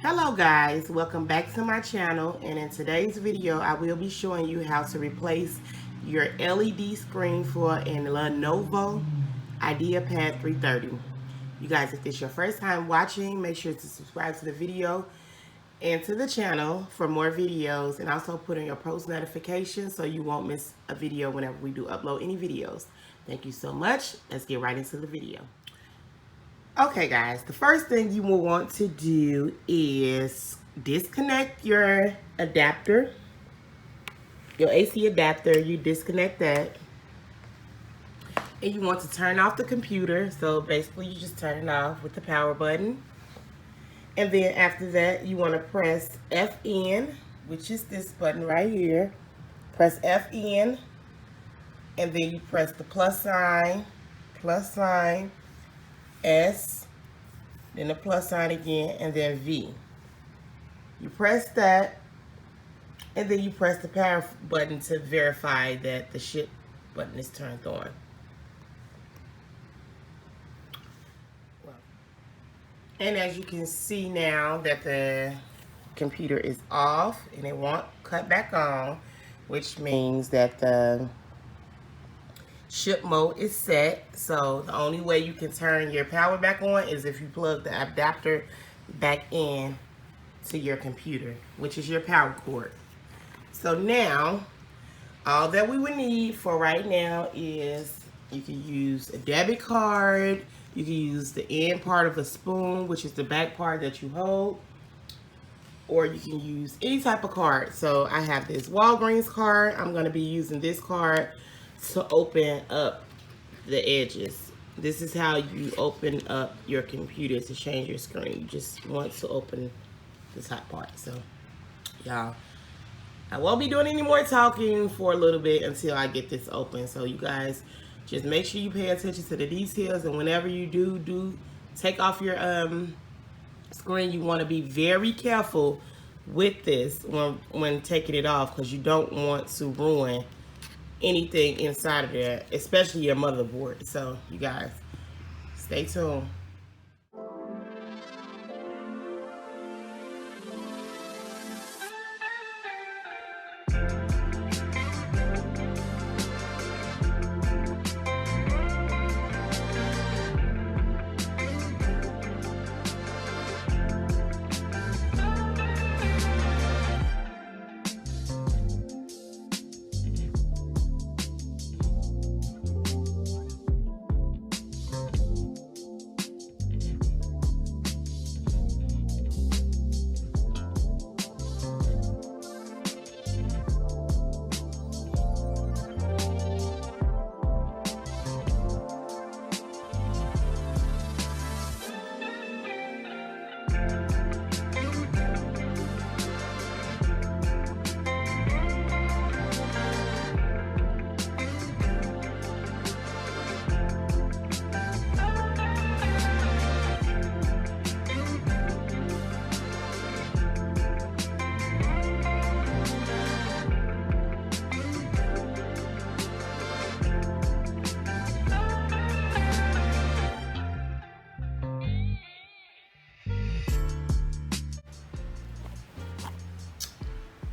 Hello guys, welcome back to my channel, and in today's video I will be showing you how to replace your LED screen for an Lenovo Ideapad 330. You guys, if this is your first time watching, make sure to subscribe to the video and to the channel for more videos, and also put on your post notifications so you won't miss a video whenever we do upload any videos. Thank you so much. Let's get right into the video. Okay guys, the first thing you will want to do is disconnect your adapter, your AC adapter. You disconnect that, and you want to turn off the computer. So basically you just turn it off with the power button, and then after that you want to press FN, which is this button right here. Press FN, and then you press the plus sign, S, then the plus sign again, and then V. You press that, and then you press the power button to verify that the ship button is turned on. And as you can see now that the computer is off and it won't cut back on, which means that the ship mode is set. So the only way you can turn your power back on is if you plug the adapter back in to your computer, which is your power cord. So now all that we would need for right now is you can use a debit card, you can use the end part of a spoon, which is the back part that you hold, or you can use any type of card. So I have this Walgreens card. I'm going to be using this card to open up the edges. This is how you open up your computer to change your screen. You just want to open the top part. So y'all, I won't be doing any more talking for a little bit until I get this open. So you guys just make sure you pay attention to the details, and whenever you do take off your screen, you want to be very careful with this when taking it off, because you don't want to ruin anything inside of there, especially your motherboard. So you guys stay tuned.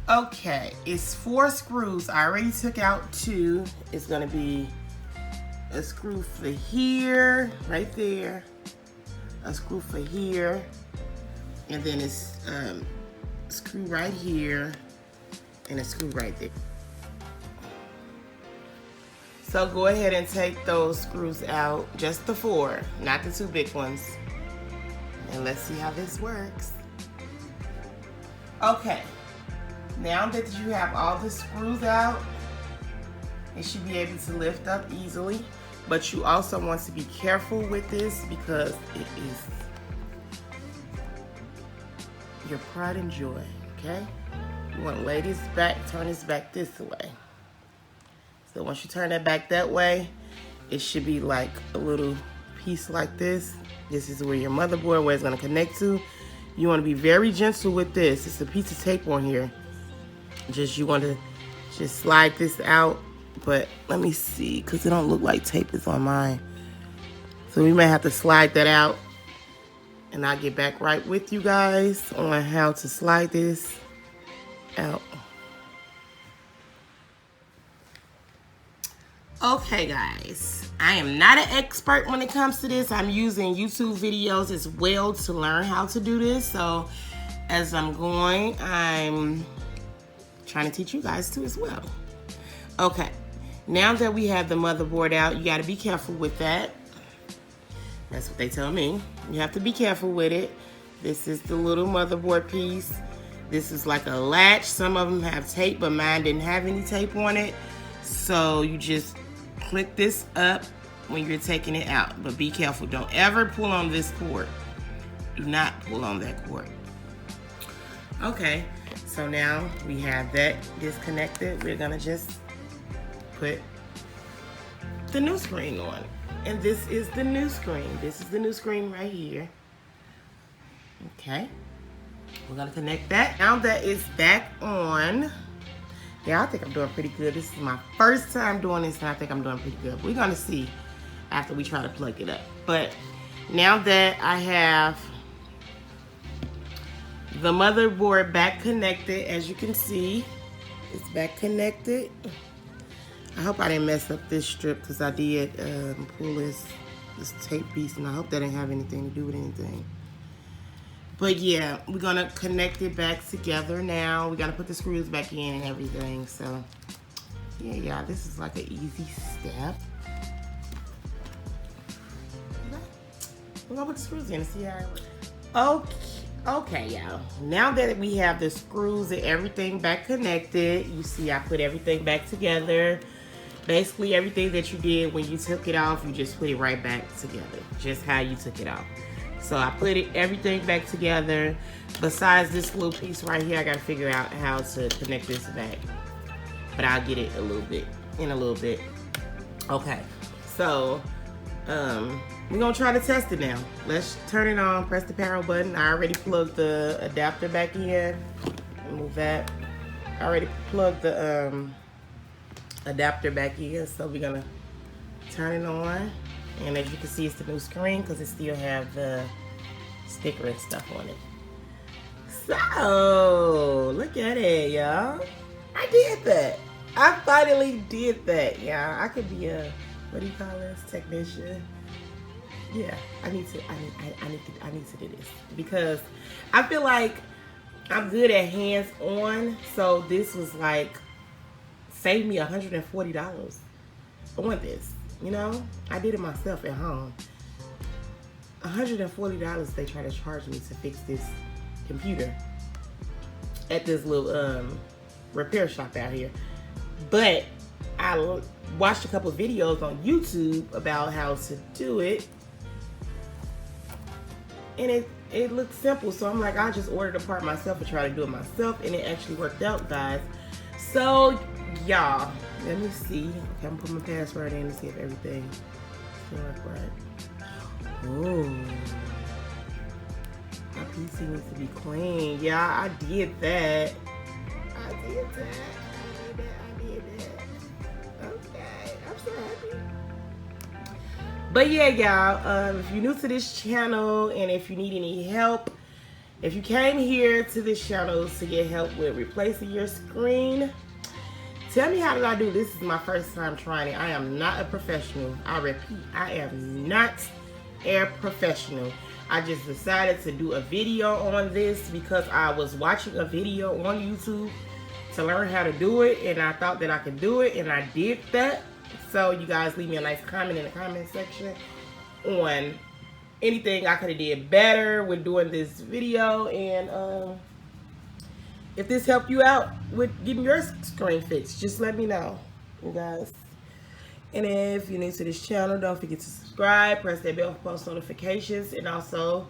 Okay, it's 4 screws. I already took out 2. It's gonna be a screw for here, right there, a screw for here, and then it's a screw right here, and a screw right there. So go ahead and take those screws out, just the 4, not the 2 big ones. And let's see how this works. Okay. Now that you have all the screws out, it should be able to lift up easily. But you also want to be careful with this, because it is your pride and joy, okay? You want to lay this back, turn this back this way. So once you turn that back that way, it should be like a little piece like this. This is where your motherboard, where it's going to connect to. You want to be very gentle with this. It's a piece of tape on here. You want to just slide this out, but let me see, because it don't look like tape is on mine. So we might have to slide that out and I'll get back right with you guys on how to slide this out. Okay guys, I am not an expert when it comes to this. I'm using YouTube videos as well to learn how to do this. So as I'm going, I'm trying to teach you guys too as well. Okay, now that we have the motherboard out, you got to be careful with that. That's what they tell me. You have to be careful with it. This is the little motherboard piece. This is like a latch. Some of them have tape, but mine didn't have any tape on it. So you just click this up when you're taking it out. But be careful. Don't ever pull on this cord. Do not pull on that cord. Okay, so now we have that disconnected. We're gonna just put the new screen on. And this is the new screen. This is the new screen right here. Okay. We're gonna connect that. Now that it's back on, yeah, I think I'm doing pretty good. This is my first time doing this, and I think I'm doing pretty good. We're gonna see after we try to plug it up. But now that I have the motherboard back connected, as you can see, it's back connected. I hope I didn't mess up this strip because I did pull this tape piece, and I hope that didn't have anything to do with anything. But yeah, we're gonna connect it back together now. We gotta put the screws back in and everything. So yeah, this is like an easy step. We're gonna put the screws in and see how it works. Okay, y'all. Now that we have the screws and everything back connected, you see I put everything back together. Basically everything that you did when you took it off, you just put it right back together, just how you took it off. So I put everything back together. Besides this little piece right here, I gotta figure out how to connect this back. But I'll get it in a little bit. Okay, so we're gonna try to test it now. Let's turn it on, press the power button. I already plugged the adapter back in. Move that. I already plugged the adapter back in, so we're gonna turn it on. And as you can see, it's the new screen because it still have the sticker and stuff on it. So look at it, y'all. I did that. I finally did that, y'all. I could be a, what do you call this, technician? Yeah, I need to do this because I feel like I'm good at hands-on. So this was like saved me $140 on this. You know, I did it myself at home. $140 they try to charge me to fix this computer at this little repair shop out here. But I watched a couple of videos on YouTube about how to do it, and it looked simple. So I'm like, I'll just order the part myself and try to do it myself, and it actually worked out, guys. So y'all, let me see. Okay, I'm gonna put my password in to see if everything works right. Oh, my PC needs to be clean. Yeah, I did that. I did that. Okay, I'm so happy. But yeah, y'all, if you're new to this channel and if you need any help, if you came here to this channel to get help with replacing your screen, tell me, how did I do? This is my first time trying it. I am not a professional. I repeat, I am not a professional. I just decided to do a video on this because I was watching a video on YouTube to learn how to do it, and I thought that I could do it, and I did that. So you guys leave me a nice comment in the comment section on anything I could have did better with doing this video, and if this helped you out with getting your screen fixed, just let me know, you guys. And if you're new to this channel, don't forget to subscribe, press that bell for post notifications, and also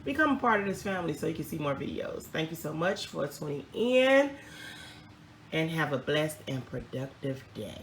become a part of this family so you can see more videos. Thank you so much for tuning in, and have a blessed and productive day.